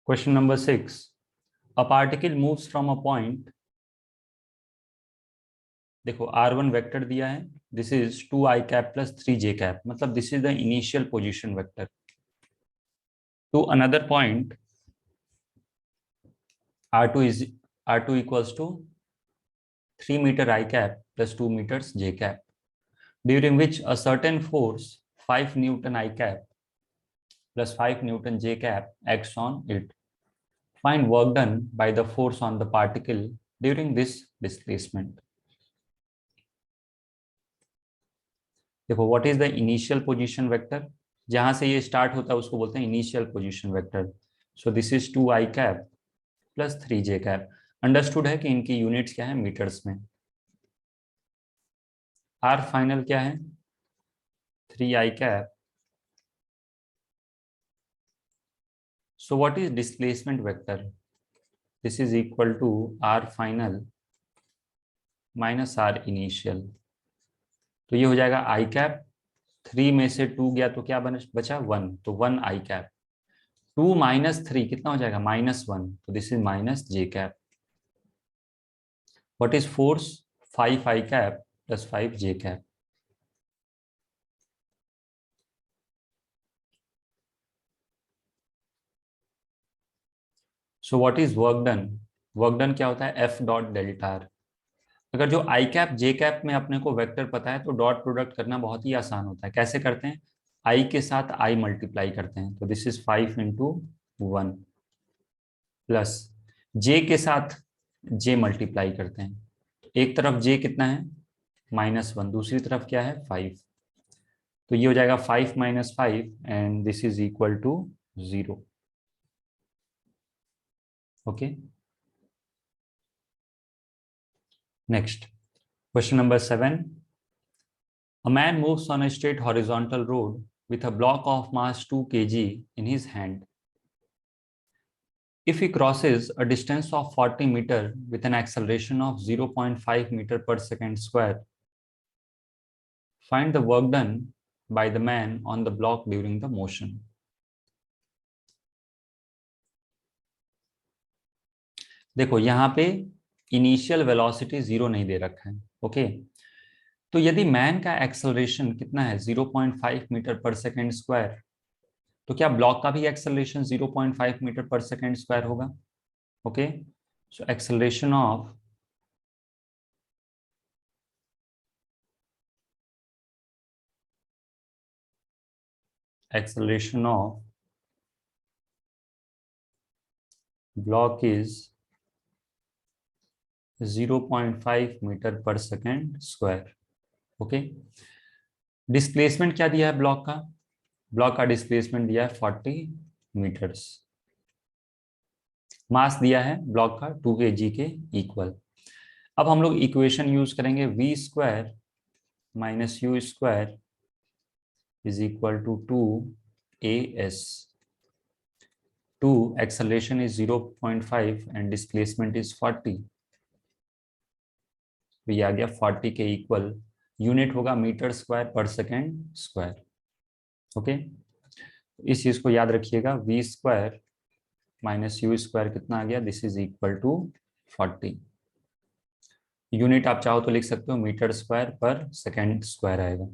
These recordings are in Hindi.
Question number 6. A particle moves from a point. देखो R1 वेक्टर दिया है. This is 2i cap plus 3j cap. मतलब this is the initial position vector. To another point, R2 equals to 3 meter I cap plus 2 meters j cap, during which a certain force 5 Newton I cap plus 5 Newton j cap acts on it. Find work done by the force on the particle during this displacement. देखो what is the initial position vector. जहां से ये स्टार्ट होता है उसको बोलते हैं initial position vector. So this is 2i cap plus 3j cap. Understood है कि इनकी यूनिट्स क्या है, मीटर्स में. आर फाइनल क्या है, 3i cap. So what is displacement vector. This is equal to R final minus R initial. तो ये हो जाएगा आई कैप. 3 में से 2 गया तो क्या बचा 1, तो 1 आई कैप. 2 माइनस 3 कितना हो जाएगा -1, तो this is minus J cap. What is force, 5 I cap plus 5 J cap. So what is work done. Work done क्या होता है, एफ डॉट डेल्टा आर. अगर जो आई कैप जे कैप में अपने को वेक्टर पता है तो डॉट प्रोडक्ट करना बहुत ही आसान होता है. कैसे करते हैं, आई के साथ आई मल्टीप्लाई करते हैं, तो दिस इज 5 इंटू 1 प्लस जे के साथ जे मल्टीप्लाई करते हैं. तो एक तरफ जे कितना है -1, दूसरी तरफ क्या है 5. तो ये हो जाएगा 5 minus 5 and this is equal to 0. Okay, next question number 7. A man moves on a straight horizontal road with a block of mass 2 kg in his hand. If he crosses a distance of 40 meters with an acceleration of 0.5 meter per second square, find the work done by the man on the block during the motion. देखो यहाँ पे इनिशियल वेलोसिटी 0 नहीं दे रखा है. ओके, तो यदि मैन का एक्सेलरेशन कितना है 0.5 मीटर पर सेकेंड स्क्वायर, तो क्या ब्लॉक का भी acceleration 0.5 metre per second square होगा. Okay, so acceleration of block is 0.5 metre per second square. Okay, displacement क्या दिया है ब्लॉक का, ब्लॉक का डिस्प्लेसमेंट दिया है 40 मीटर्स. मास दिया है ब्लॉक का 2 kg के इक्वल. अब हम लोग इक्वेशन यूज करेंगे v square minus you square is equal to 2as. 2 acceleration is 0.5 and displacement is 40. तो ये आ गया 40 के इक्वल. यूनिट होगा metre square per second square. Okay, इस चीज को याद रखिएगा. v square minus you square कितना आ गया, this is equal to 40. Unit आप चाहो तो लिख सकते हो metre square per second square आएगा.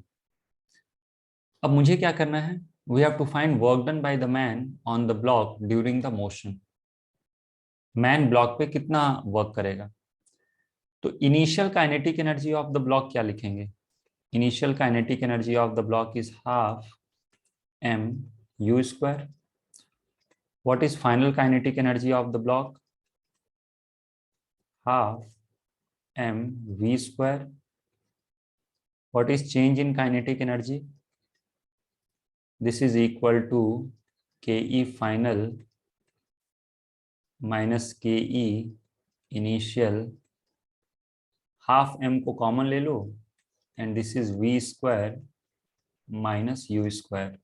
अब मुझे क्या करना है, we have to find work done by the man on the block during the motion. Man block पे कितना वर्क करेगा. तो initial kinetic energy of the block क्या लिखेंगे, initial kinetic energy of the block is half m u square. What is final kinetic energy of the block, half m v square. What is change in kinetic energy, this is equal to ke final minus ke initial. Half m को कॉमन ले लो and this is v square minus you square.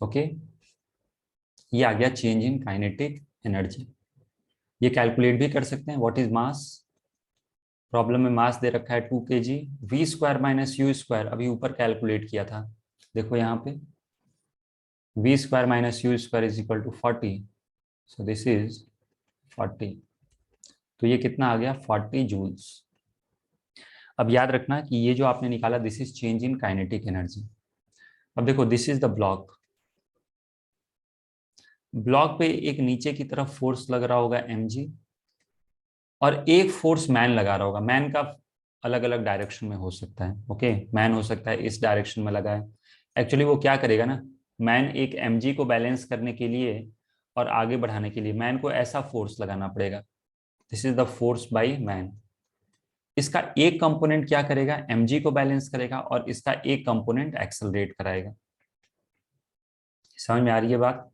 Okay, ये आ गया चेंज इन काइनेटिक एनर्जी. ये कैलकुलेट भी कर सकते हैं. व्हाट इज मास, प्रॉब्लम में मास दे रखा है 2 kg. v square minus you square अभी ऊपर कैलकुलेट किया था, देखो यहाँ पे V square minus you square is equal to 40, so this is 40। तो ये कितना आ गया 40 जूल्स। अब याद रखना कि ये जो आपने निकाला this is change in kinetic energy. अब देखो this is the block, block पे एक नीचे की तरफ फोर्स लग रहा होगा mg, और एक फोर्स मैन लगा रहा होगा। मैन का अलग अलग डायरेक्शन में हो सकता है, ओके। मैन हो सकता है इस डायरेक्शन में लगा है। एक्चुअली वो क्या करेगा ना, मैन एक mg को बैलेंस करने के लिए और आगे बढ़ाने के लिए मैन को ऐसा फोर्स लगाना पड़ेगा। This is the force by man. इसका एक कंपोनेंट क्या करेगा, mg को बैलेंस करेगा, और इसका एक कंपोनेंट एक्सेलरेट कराएगा। समझ में आ रही है बात?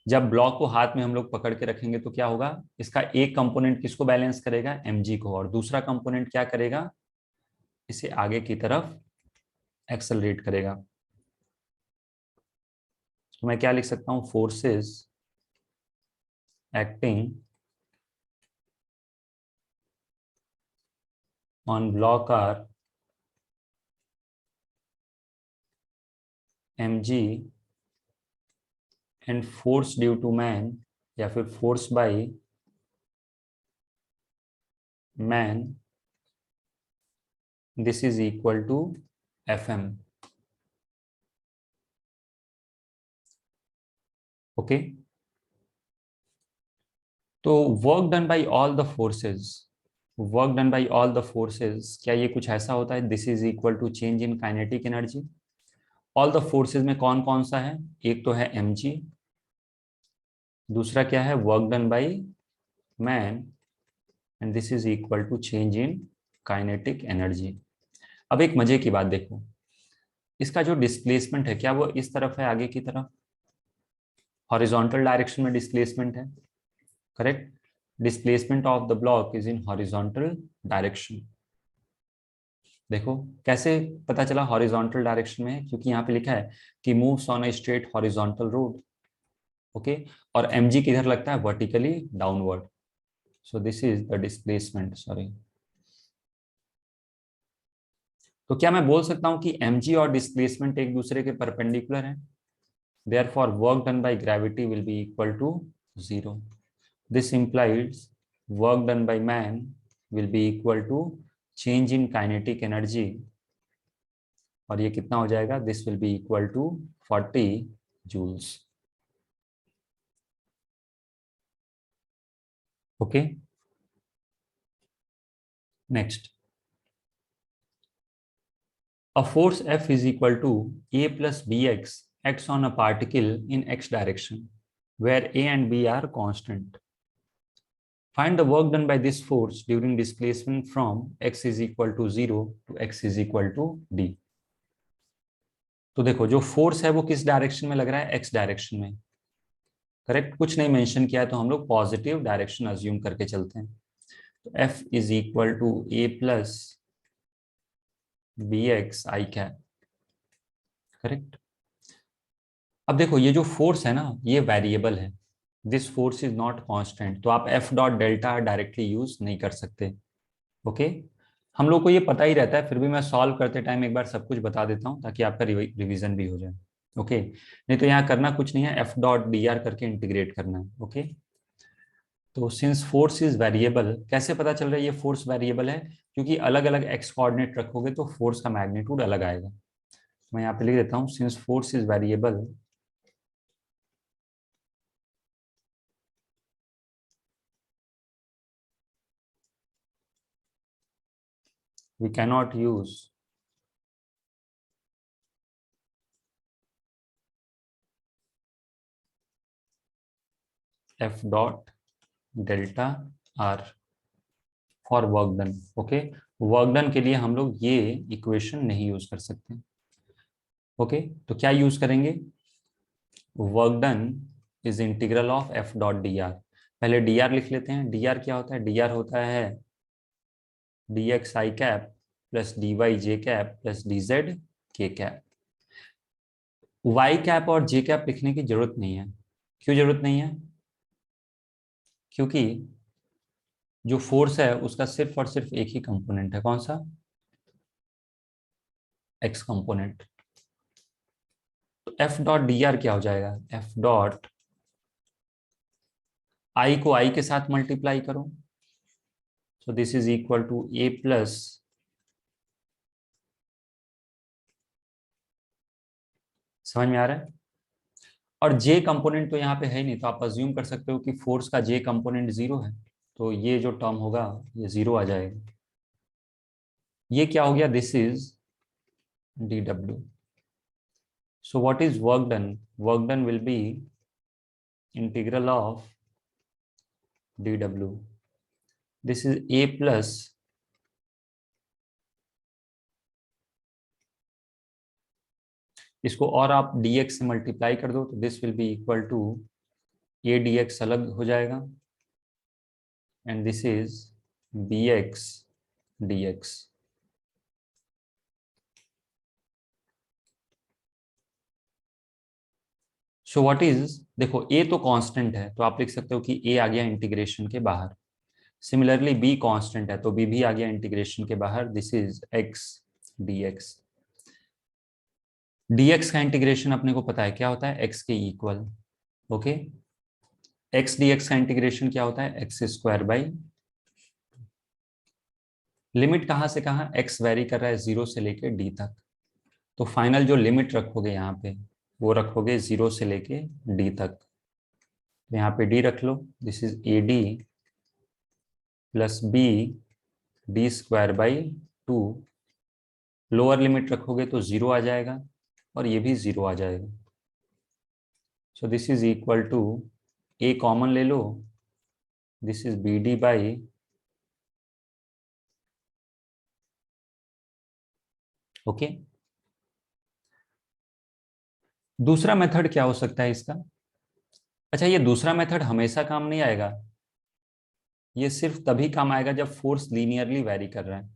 जब ब्लॉक को हाथ में हम लोग पकड़ के रखेंगे तो क्या होगा, इसका एक कंपोनेंट किसको बैलेंस करेगा, mg को, और दूसरा कंपोनेंट क्या करेगा, इसे आगे की तरफ एक्सेलरेट करेगा। तो मैं क्या लिख सकता हूं, forces acting on block are mg and force due to man, या फिर force by man, this is equal to Fm। Okay, तो work done by all the forces, work done by all the forces, क्या ये कुछ ऐसा होता है, this is equal to change in kinetic energy. All the forces में कौन कौन सा है, एक तो है mg, दूसरा क्या है work done by man, and this is equal to change in kinetic energy. अब एक मजे की बात देखो, इसका जो डिस्प्लेसमेंट है क्या वो इस तरफ है, आगे की तरफ हॉरिजॉन्टल डायरेक्शन में डिस्प्लेसमेंट है, correct. Displacement of the block is in horizontal direction. देखो कैसे पता चला हॉरिजॉन्टल डायरेक्शन में है, क्योंकि यहाँ पे लिखा है कि moves on a straight horizontal road, okay. और mg किधर लगता है, vertically downward, so this is the displacement, sorry. तो क्या मैं बोल सकता हूं कि mg और डिस्प्लेसमेंट एक दूसरे के परपेंडिकुलर हैं, therefore work done by gravity will be equal to 0। this implies work done by man will be equal to change in kinetic energy, और ये कितना हो जाएगा, this will be equal to 40 joules। Okay, next, a force F is equal to a plus bx acts on a particle in x direction where a and b are constant. Find the work done by this force during displacement from x is equal to 0 to x is equal to d। तो देखो जो फोर्स है वो किस डायरेक्शन में लग रहा है, x डायरेक्शन में, करेक्ट। कुछ नहीं मेंशन किया है तो हम लोग पॉजिटिव डायरेक्शन अज्यूम करके चलते हैं। तो F is equal to a plus B X I cap, correct. अब देखो ये जो फोर्स है ना ये वेरिएबल है, this force is not constant, तो आप F dot delta directly use नहीं कर सकते, ओके। हम लोग को ये पता ही रहता है, फिर भी मैं सॉल्व करते टाइम एक बार सब कुछ बता देता हूँ ताकि आपका रिवीजन भी हो जाए, ओके। नहीं तो यहाँ करना कुछ नहीं है, एफ डॉट डी आर करके इंटीग्रेट करना है, ओके। तो सिंस फोर्स इज वेरिएबल, कैसे पता चल रहा है ये फोर्स वेरिएबल है, क्योंकि अलग अलग एक्स कोऑर्डिनेट रखोगे तो फोर्स का मैग्नीट्यूड अलग आएगा। तो मैं यहाँ पे लिख देता हूँ, since force is variable we cannot use F dot delta R for work done, okay. Work done के लिए हम लोग ये इक्वेशन नहीं यूज कर सकते, ओके। तो क्या यूज करेंगे, work done is integral of F dot D R. पहले डी आर लिख लेते हैं, डी आर क्या होता है, डी आर होता है D x I cap plus D Y J cap plus D Z के कैप। वाई कैप और जे कैप लिखने की जरूरत नहीं है, क्यों जरूरत नहीं है, क्योंकि जो फोर्स है उसका सिर्फ और सिर्फ एक ही कंपोनेंट है, कौन सा, एक्स कंपोनेंट। तो एफ डॉट डी आर क्या हो जाएगा, एफ डॉट आई को आई के साथ मल्टीप्लाई करो, so this is equal to A plus, समझ में आ रहा है। और जे कंपोनेंट तो यहाँ पे है नहीं, तो आप अज्यूम कर सकते हो कि फोर्स का जे कंपोनेंट जीरो है, तो ये जो टर्म होगा ये जीरो आ जाएगा। ये क्या हो गया, this is D W. So what is work done, work done will be integral of D W, this is A plus इसको और आप dx से मल्टीप्लाई कर दो, तो this will be equal to A dx अलग हो जाएगा, and this is bx dx। So what is, देखो a तो कांस्टेंट है, तो आप लिख सकते हो कि a आ गया इंटीग्रेशन के बाहर। सिमिलरली b कांस्टेंट है, तो b भी आ गया इंटीग्रेशन के बाहर, this is x dx। dx का इंटीग्रेशन अपने को पता है क्या होता है, x के इक्वल। ओके, x dx का इंटीग्रेशन क्या होता है, एक्स स्क्वायर बाई, लिमिट कहां से कहां, x वेरी कर रहा है 0 से लेके d तक, तो फाइनल जो लिमिट रखोगे यहाँ पे वो रखोगे 0 से लेके d तक, तो यहाँ पे d रख लो, this is A D plus B D square by 2, lower limit रखोगे तो 0 आ जाएगा और ये भी 0 आ जाएगा, so this is equal to, A common ले लो, this is B D by, okay. दूसरा मेथड क्या हो सकता है इसका, अच्छा ये दूसरा मेथड हमेशा काम नहीं आएगा, ये सिर्फ तभी काम आएगा जब फोर्स लीनियरली वेरी कर रहा है।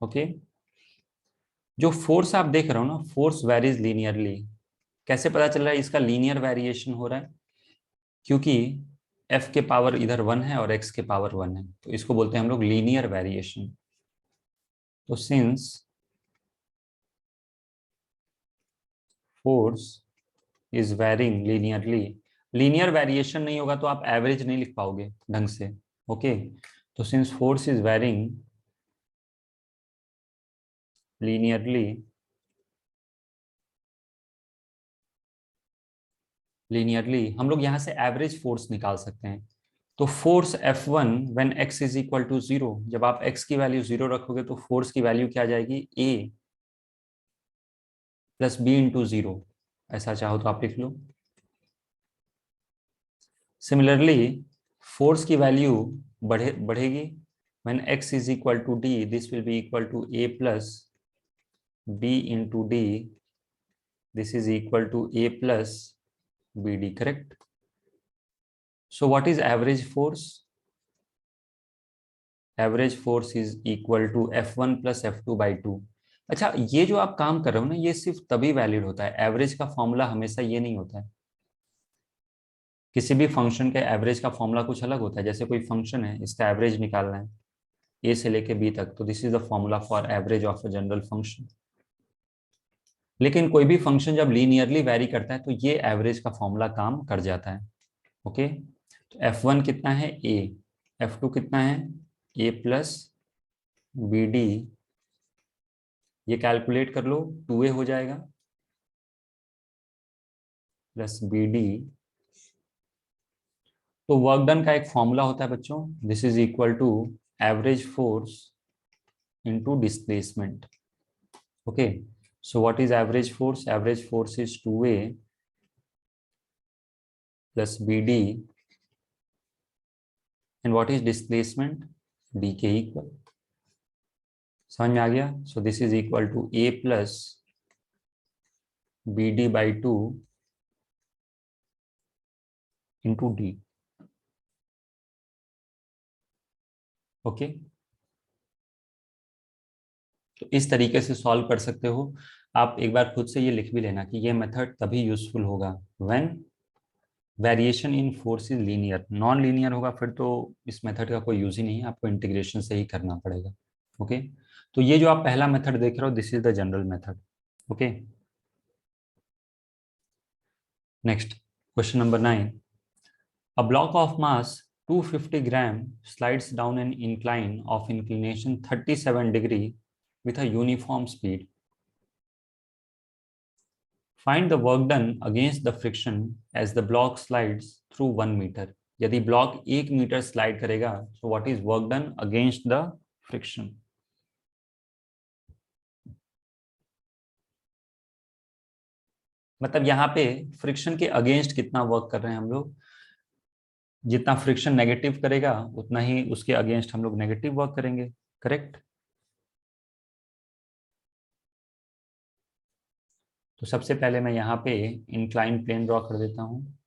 ओके, जो फोर्स आप देख रहे हो ना, फोर्स वेरीज लीनियरली, कैसे पता चल रहा है इसका लीनियर वेरिएशन हो रहा है, क्योंकि f के पावर इधर 1 है और x के पावर 1 है, तो इसको बोलते हैं हम लोग लीनियर वेरिएशन। तो since force is varying linearly, linear variation नहीं होगा तो आप एवरेज नहीं लिख पाओगे ढंग से। ओके, तो since force is varying linearly, हम लोग यहाँ से एवरेज फोर्स निकाल सकते हैं। तो force F1 when x is equal to 0, जब आप x की वैल्यू 0 रखोगे तो फोर्स की वैल्यू क्या आ जाएगी, a प्लस बी इंटू 0, ऐसा चाहो तो आप लिख लो। सिमिलरली फोर्स की वैल्यू बढ़ेगी when x is equal to d, this will be equal to a plus b into d, this is equal to a plus B D, correct. So what is average force, average force is equal to F1 plus F2 by 2। अच्छा, ये जो आप काम कर रहे हो ना, ये सिर्फ तभी वैलिड होता है, एवरेज का फॉर्मूला हमेशा ये नहीं होता है। किसी भी फंक्शन के एवरेज का फॉर्मूला कुछ अलग होता है, जैसे कोई फंक्शन है, इसका एवरेज निकालना है ए से लेके बी तक, तो this is the formula for average of a general function. लेकिन कोई भी फंक्शन जब लीनियरली वेरी करता है तो ये एवरेज का फॉर्मूला काम कर जाता है। ओके, तो F1 कितना है, ए, F2 कितना है, ए प्लस बी डी, ये कैलकुलेट कर लो, 2a हो जाएगा प्लस बी डी। तो वर्क डन का एक फॉर्मूला होता है बच्चों, this is equal to average force into displacement. Okay, so what is average force, average force is 2a plus B D, and what is displacement, D के इक्वल। समझ में आ गया, so this is equal to a plus B D by 2 into D. Okay, तो इस तरीके से सॉल्व कर सकते हो आप। एक बार खुद से ये लिख भी लेना कि ये मेथड तभी यूजफुल होगा when variation in force is linear, non linear होगा फिर तो इस मेथड का कोई यूज ही नहीं है, आपको इंटीग्रेशन से ही करना पड़ेगा। ओके, तो ये जो आप पहला मेथड देख रहे हो, this is the general method. Okay, next question number 9. A block of mass 250 gram slides down an incline of inclination 37 degree with a uniform speed. Find the work done against the friction as the block slides through 1 meter. यदि ब्लॉक 1 मीटर स्लाइड करेगा so what is work done against the friction? मतलब यहाँ पे फ्रिक्शन के अगेंस्ट कितना वर्क कर रहे हैं हम लोग. जितना फ्रिक्शन नेगेटिव करेगा उतना ही उसके अगेंस्ट हम लोग नेगेटिव वर्क करेंगे. करेक्ट. तो सबसे पहले मैं यहाँ पे इंक्लाइन प्लेन ड्रॉ कर देता हूँ.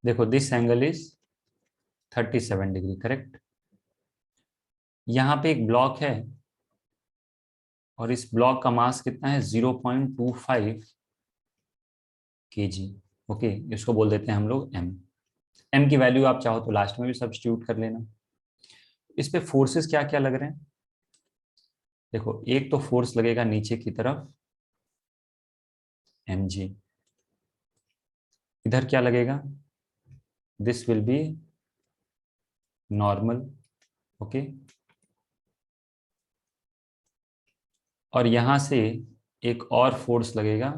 देखो this angle is 37 degree. Correct. यहाँ पे एक ब्लॉक है और इस ब्लॉक का मास कितना है 0.25 kg. ओके, इसको बोल देते हैं हम लोग m. m की वैल्यू आप चाहो तो लास्ट में भी सब्स्टिट्यूट कर लेना. इस पे फोर्सेस क्या क्या लग रहे हैं. देखो एक तो फोर्स लगेगा नीचे की तरफ mg. इधर क्या लगेगा. This will B normal. Okay. और यहां से एक और फोर्स लगेगा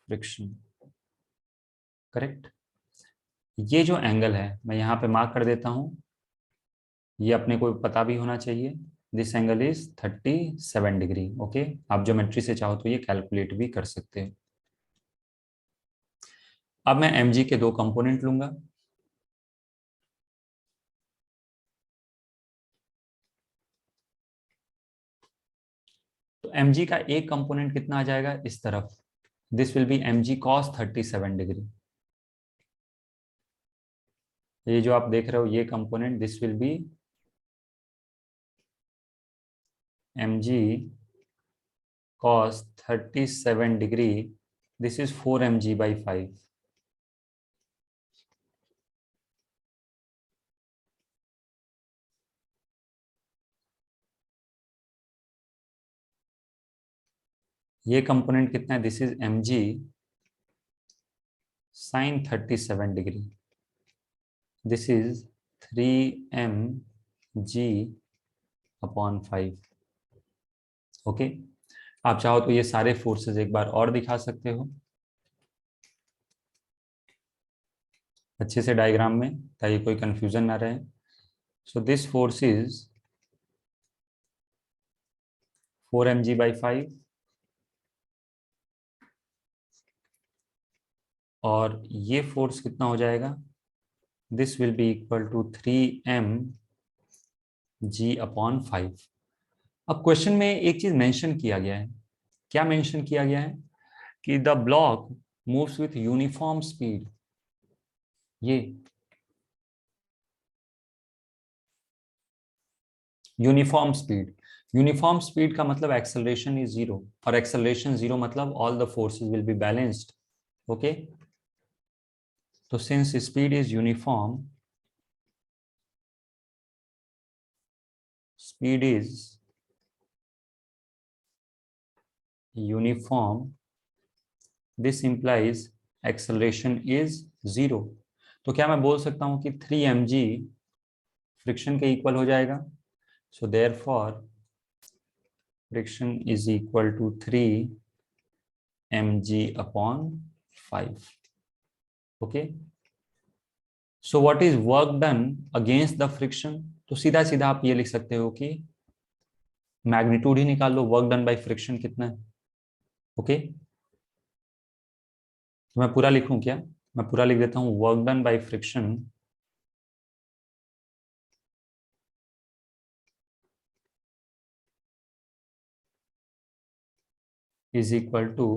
फ्रिक्शन. करेक्ट. ये जो एंगल है मैं यहाँ पे मार्क कर देता हूँ. ये अपने को पता भी होना चाहिए. This angle is 37 degree. Okay, आप ज्योमेट्री से चाहो तो ये कैलकुलेट भी कर सकते हैं. अब मैं mg के दो कंपोनेंट लूंगा. तो mg का एक कंपोनेंट कितना आ जाएगा इस तरफ. This will B mg cos 37 degree. ये जो आप देख रहे हो ये component this will B mg cos 37 degree. This is 4mg/5. ये कंपोनेंट कितना है. This is mg sin 37 degree. This is 3mg/5. Okay. आप चाहो तो ये सारे फोर्सेस एक बार और दिखा सकते हो अच्छे से डायग्राम में ताकि कोई कंफ्यूजन ना रहे. So this force is 4mg/5 और ये फोर्स कितना हो जाएगा. This will be equal to 3mg/5. अब क्वेश्चन में एक चीज मेंशन किया गया है. क्या मेंशन किया गया है कि the block moves with uniform speed. ये यूनिफॉर्म स्पीड. यूनिफॉर्म स्पीड का मतलब एक्सेलरेशन इज जीरो और एक्सेलरेशन जीरो मतलब all the forces will be balanced. Okay. तो since speed is uniform, speed is uniform, this implies acceleration is zero. तो क्या मैं बोल सकता हूं कि 3mg फ्रिक्शन के इक्वल हो जाएगा. So therefore friction is equal to 3mg/5. Okay. So what is work done against the friction. तो सीधा सीधा आप ये लिख सकते हो कि मैग्नीट्यूड ही निकाल लो. वर्क डन बाय फ्रिक्शन कितना है. ओके. तो मैं पूरा लिखूं क्या. मैं पूरा लिख देता हूं. Work done by friction is equal to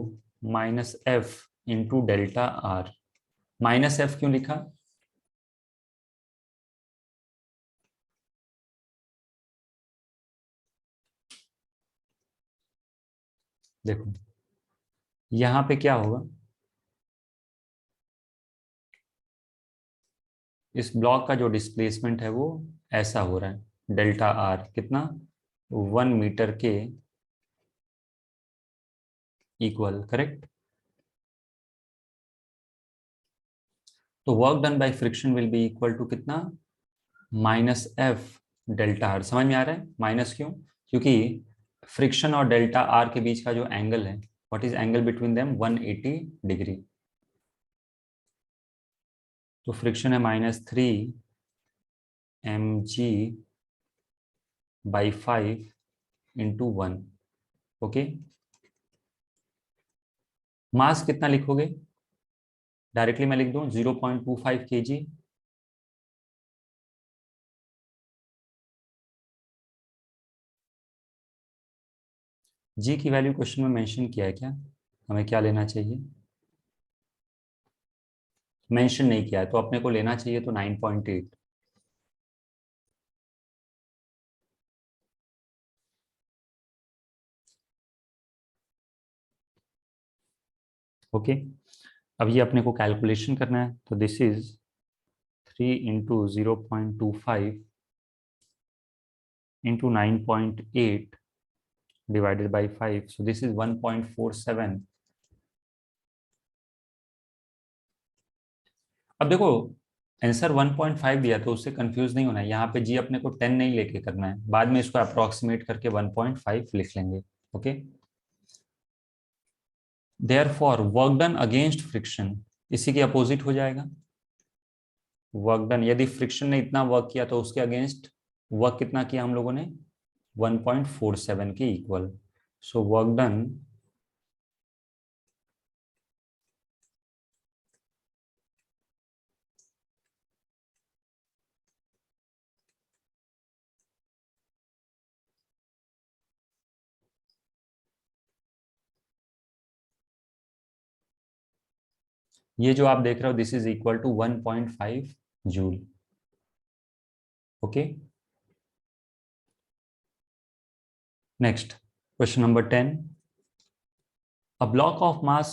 -f into delta R. -f क्यों लिखा. देखो यहां पे क्या होगा. इस ब्लॉक का जो डिस्प्लेसमेंट है वो ऐसा हो रहा है, डेल्टा आर कितना, 1 मीटर के इक्वल, करेक्ट। तो work done by friction will be equal to कितना, माइनस एफ डेल्टा आर। समझ में आ रहा है माइनस क्यों? क्योंकि फ्रिक्शन और डेल्टा आर के बीच का जो एंगल है, what is angle between them, 180 degree. तो फ्रिक्शन है -3 mg बाई 5 × 1। ओके, मास कितना लिखोगे? डायरेक्टली मैं लिख दूं 0.25 kg। जी की वैल्यू क्वेश्चन में मेंशन किया है क्या? हमें क्या लेना चाहिए? मेंशन नहीं किया है, तो अपने को लेना चाहिए तो 9.8। ओके, अब ये अपने को कैलकुलेशन करना है, तो this is 3 × 0.25 into 9.8 divided by 5, so this is 1.47। अब देखो आंसर 1.5 दिया, तो उससे कंफ्यूज नहीं होना है। यहाँ पे जी अपने को 10 नहीं लेके करना है, बाद में इसको अप्रोक्सीमेट करके 1.5 लिख लेंगे। Okay, therefore work done against friction इसी के अपोजिट हो जाएगा। वर्क डन, यदि फ्रिक्शन ने इतना वर्क किया तो उसके अगेंस्ट वर्क कितना किया हम लोगों ने, 1.47 के इक्वल। सो वर्क डन ये जो आप देख रहे हो this is equal to 1.5 joule. Okay, next question number 10। A block of mass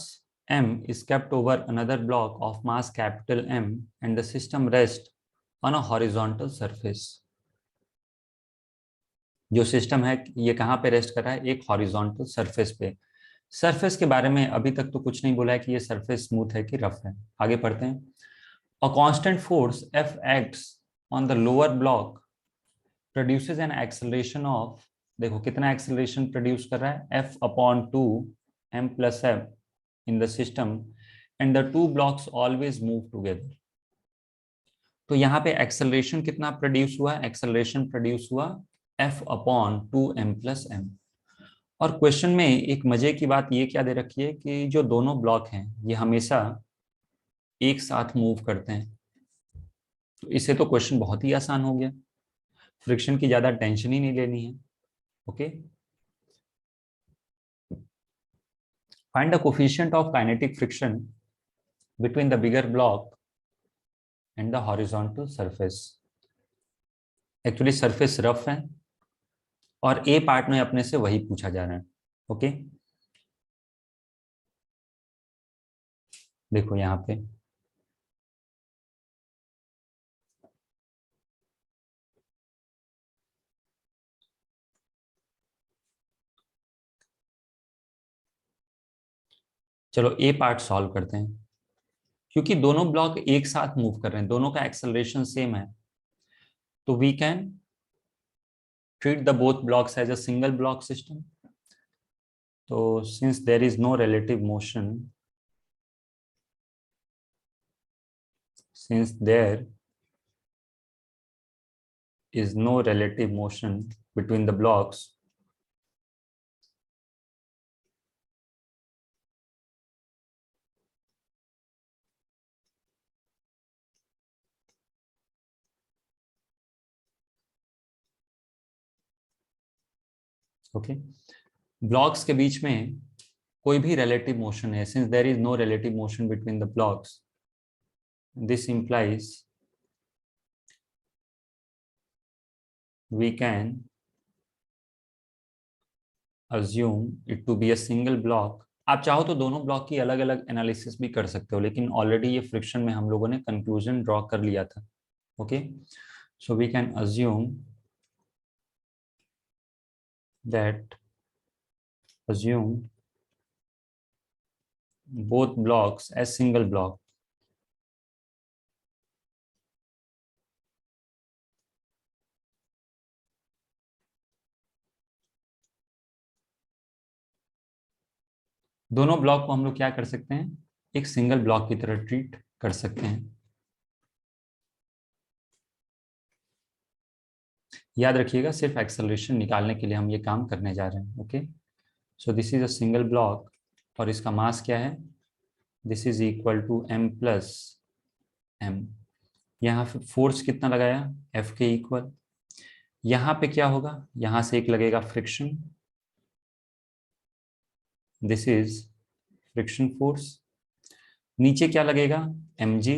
m is kept over another block of mass capital M and the system rests on a horizontal surface। जो सिस्टम है ये कहाँ पे रेस्ट कर रहा है, एक हॉरिजॉन्टल सरफेस पे। सरफेस के बारे में अभी तक तो कुछ नहीं बोला है कि ये सरफेस स्मूथ है कि रफ है। आगे पढ़ते हैं। A constant force F acts on the lower block produces an acceleration of, देखो कितना एक्सेलरेशन प्रोड्यूस कर रहा है, F/2 m+f in the system and the two blocks always move together। तो यहाँ पे एक्सेलरेशन कितना प्रोड्यूस हुआ, एक्सेलरेशन प्रोड्यूस हुआ F/2m+m। और क्वेश्चन में एक मजे की बात ये क्या दे रखी है कि जो दोनों ब्लॉक हैं ये हमेशा एक साथ मूव करते हैं। तो इससे तो क्वेश्चन बहुत ही आसान हो गया, फ्रिक्शन की ज्यादा टेंशन ही नहीं लेनी है। Okay, find the coefficient of kinetic friction between the bigger block and the horizontal surface. Actually surface rough है और ए पार्ट में अपने से वही पूछा जा रहा है। ओके, देखो यहाँ पे चलो ए पार्ट सॉल्व करते हैं। क्योंकि दोनों ब्लॉक एक साथ मूव कर रहे हैं, दोनों का एक्सेलरेशन सेम है, तो we can treat the both blocks as a single block system। तो since there is no relative motion, since there is no relative motion between the blocks, okay, blocks के बीच में कोई भी relative motion है, since there is no relative motion between the blocks, this implies we can assume it to be a single block। आप चाहो तो दोनों ब्लॉक की अलग अलग एनालिसिस भी कर सकते हो, लेकिन ऑलरेडी ये फ्रिक्शन में हम लोगों ने कंक्लूजन ड्रॉ कर लिया था। Okay, so we can assume both blocks as single block. दोनों ब्लॉक को हम लोग क्या कर सकते हैं, एक सिंगल ब्लॉक की तरह ट्रीट कर सकते हैं। याद रखिएगा, सिर्फ एक्सेलरेशन निकालने के लिए हम ये काम करने जा रहे हैं। Okay, so this is a single block और इसका मास क्या है, this is equal to m plus m। यहाँ पे फोर्स कितना लगाया, F के इक्वल। यहाँ पे क्या होगा, यहाँ से एक लगेगा friction, this is friction force. नीचे क्या लगेगा, mg।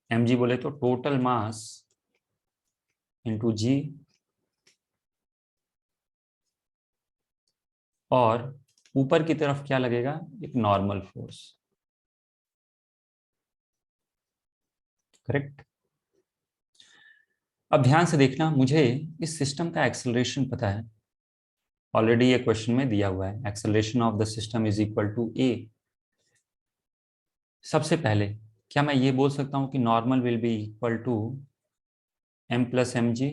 mg बोले तो टोटल मास इंटू g, और ऊपर की तरफ क्या लगेगा, एक नॉर्मल फोर्स। करेक्ट। अब ध्यान से देखना, मुझे इस सिस्टम का एक्सेलरेशन पता है, ऑलरेडी ये क्वेश्चन में दिया हुआ है, acceleration of the system is equal to a। सबसे पहले क्या मैं ये बोल सकता हूं कि normal will be equal to m plus M G.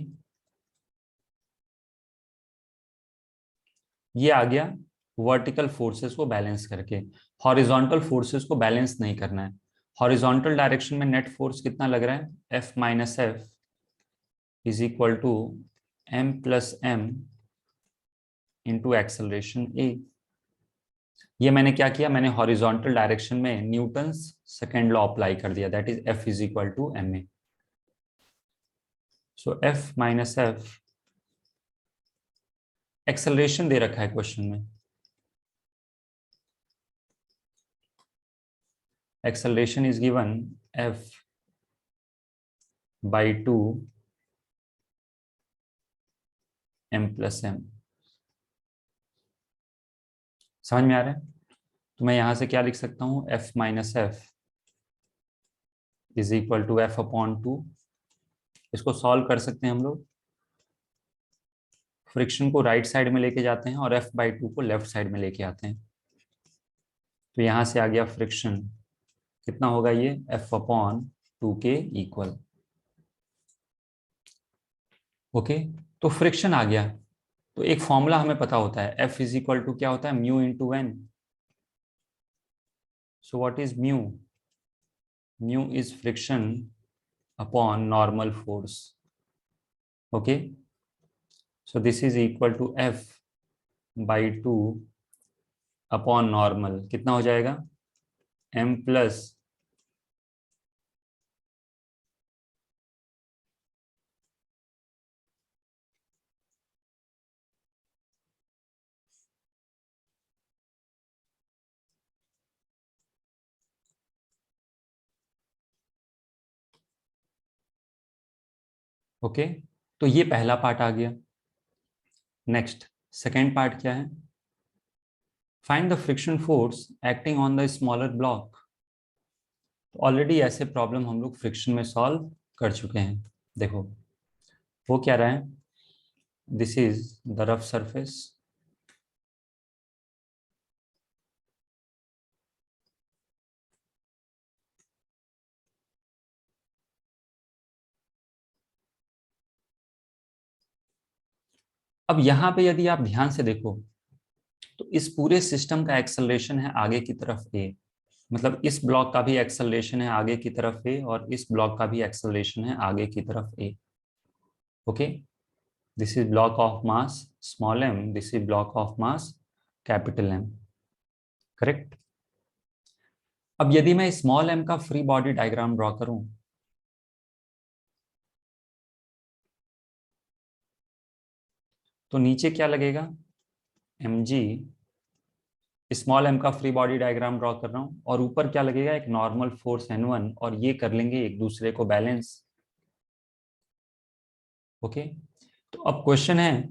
ये आ गया वर्टिकल फोर्सेस को बैलेंस करके, हॉरिजॉन्टल फोर्सेस को बैलेंस नहीं करना है। हॉरिजॉन्टल डायरेक्शन में नेट फोर्स कितना लग रहा है, F minus F is equal to m plus M into acceleration a। ये मैंने क्या किया, मैंने हॉरिजॉन्टल डायरेक्शन में न्यूटन्स सेकेंड लॉ अप्लाई कर दिया, that is F is equal to ma। So F minus F, acceleration दे रखा है क्वेश्चन में, acceleration is given F by 2 m plus m। समझ में आ रहा है, तो मैं यहां से क्या लिख सकता हूं, F minus F is equal to F upon 2। इसको सॉल्व कर सकते हैं हम लोग, फ्रिक्शन को राइट साइड में लेके जाते हैं और F बाई 2 को लेफ्ट साइड में लेके आते हैं। तो यहां से आ गया फ्रिक्शन, कितना होगा ये, F अपॉन 2 के इक्वल। ओके, तो फ्रिक्शन आ गया, तो एक फॉर्मूला हमें पता होता है, F इज इक्वल टू क्या होता है, mu into N. So what is mu, mu is friction upon normal force. Okay, so this is equal to F by 2 upon normal, कितना हो जाएगा, m प्लस ओके। तो ये पहला पार्ट आ गया। नेक्स्ट सेकेंड पार्ट क्या है, find the friction force acting on the smaller block. Already ऐसे प्रॉब्लम हम लोग फ्रिक्शन में सॉल्व कर चुके हैं। देखो वो क्या रहा है, this is the rough surface, अब यहां पे यदि आप ध्यान से देखो तो इस पूरे सिस्टम का एक्सेलरेशन है आगे की तरफ ए, मतलब इस ब्लॉक का भी एक्सेलरेशन है आगे की तरफ ए और इस ब्लॉक का भी एक्सेलरेशन है आगे की तरफ a. Okay, this is block of mass small m, this is block of mass capital M। Correct. अब यदि मैं स्मॉल m का फ्री बॉडी डायग्राम ड्रॉ करूं, तो नीचे क्या लगेगा, mg, स्मॉल m का फ्री बॉडी डायग्राम ड्रॉ कर रहा हूं, और ऊपर क्या लगेगा, एक नॉर्मल फोर्स n1, और ये कर लेंगे एक दूसरे को बैलेंस। ओके, तो अब क्वेश्चन है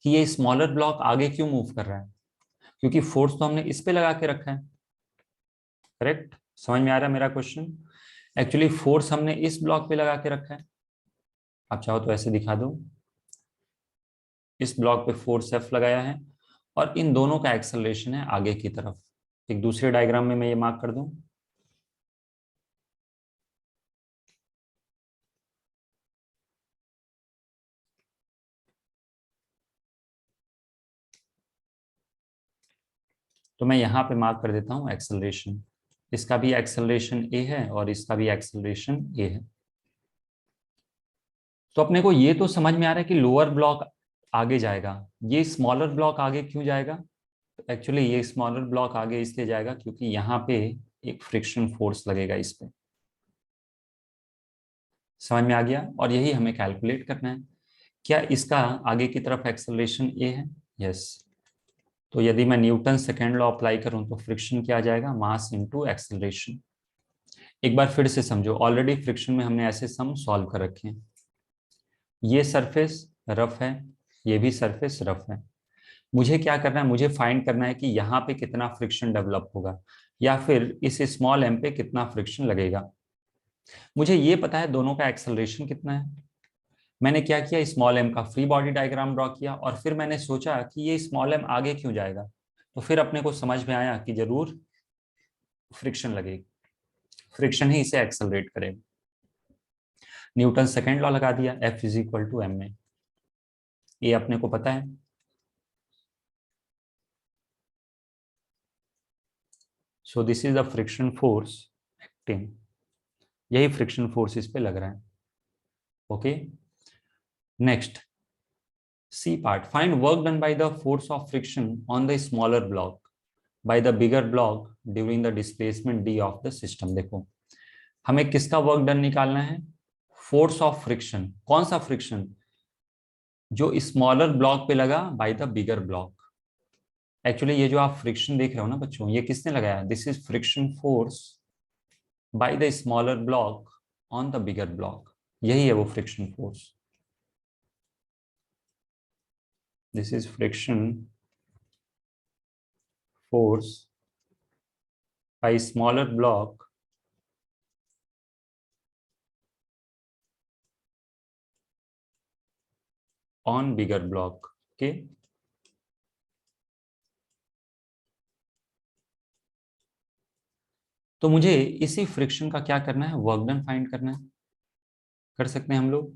कि ये स्मॉलर ब्लॉक आगे क्यों मूव कर रहा है, क्योंकि फोर्स तो हमने इस पे लगा के रखा है। करेक्ट, समझ में आ रहा है मेरा क्वेश्चन? एक्चुअली फोर्स हमने इस ब्लॉक पे लगा के रखा है, आप चाहो तो ऐसे दिखा दो, इस ब्लॉक पे फोर्स एफ लगाया है और इन दोनों का एक्सेलरेशन है आगे की तरफ। एक दूसरे डायग्राम में मैं ये मार्क कर दूं। तो मैं यहाँ पे मार्क कर देता हूँ एक्सेलरेशन, इसका भी एक्सेलरेशन ए है और इसका भी एक्सेलरेशन ए है। तो अपने को ये तो समझ में आ रहा है कि लोअर ब्लॉक आगे जाएगा, ये स्मॉलर ब्लॉक आगे क्यों जाएगा? तो एक्चुअली ये स्मॉलर ब्लॉक आगे इसलिए जाएगा क्योंकि यहाँ पे एक फ्रिक्शन फोर्स लगेगा इस पे। समझ में आ गया? और यही हमें कैलकुलेट करना है। क्या इसका आगे की तरफ एक्सेलरेशन ए है? यस। तो यदि मैं न्यूटन सेकेंड लॉ अप्लाई करूं तो फ्रिक्शन क्या आ जाएगा? Mass into acceleration. एक बार फिर से समझो, ऑलरेडी फ्रिक्शन में हमने ऐसे सम सॉल्व कर रखे हैं। ये सरफेस रफ है, ये भी सरफेस रफ है। मुझे क्या करना है? मुझे फाइंड करना है कि यहाँ पे कितना फ्रिक्शन डेवलप होगा या फिर इस स्मॉल एम पे कितना फ्रिक्शन लगेगा। मुझे ये पता है दोनों का एक्सेलरेशन कितना है। मैंने क्या किया? स्मॉल एम का फ्री बॉडी डायग्राम ड्रॉ किया और फिर मैंने सोचा कि ये स्मॉल एम आगे क्यों जाएगा। तो फिर अपने को समझ में आया कि जरूर फ्रिक्शन लगेगी, फ्रिक्शन ही इसे एक्सेलरेट करेगा। न्यूटन सेकेंड लॉ लगा दिया, F is equal to M A, ये अपने को पता है। So this is the friction force acting, यही फ्रिक्शन फोर्स इस पे लग रहा है। Okay, next C part, find work done by the force of friction on the smaller block by the bigger block during the displacement D of the system. देखो हमें किसका वर्क डन निकालना है? Force of friction. कौन सा फ्रिक्शन? जो स्मॉलर ब्लॉक पे लगा bye the bigger block. Actually ये जो आप फ्रिक्शन देख रहे हो ना बच्चों, ये किसने लगाया? This is friction force by the smaller block on the bigger block, यही है वो friction force. This is friction force by smaller block on bigger block. Okay, तो मुझे इसी फ्रिक्शन का क्या करना है? वर्क डन फाइंड करना है। कर सकते हैं हम लोग।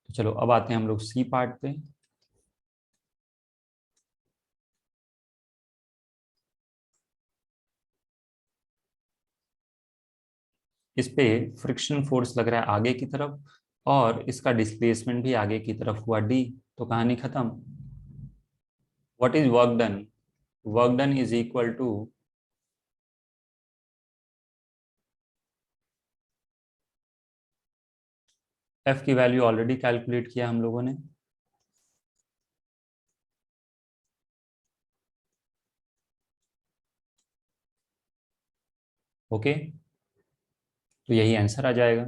तो चलो अब आते हैं हम लोग सी पार्ट पे। इस पे फ्रिक्शन फोर्स लग रहा है आगे की तरफ और इसका डिस्प्लेसमेंट भी आगे की तरफ हुआ डी। तो कहानी खत्म। What is work done? Work done is equal to F की वैल्यू ऑलरेडी कैलकुलेट किया हम लोगों ने। ओके, तो यही आंसर आ जाएगा।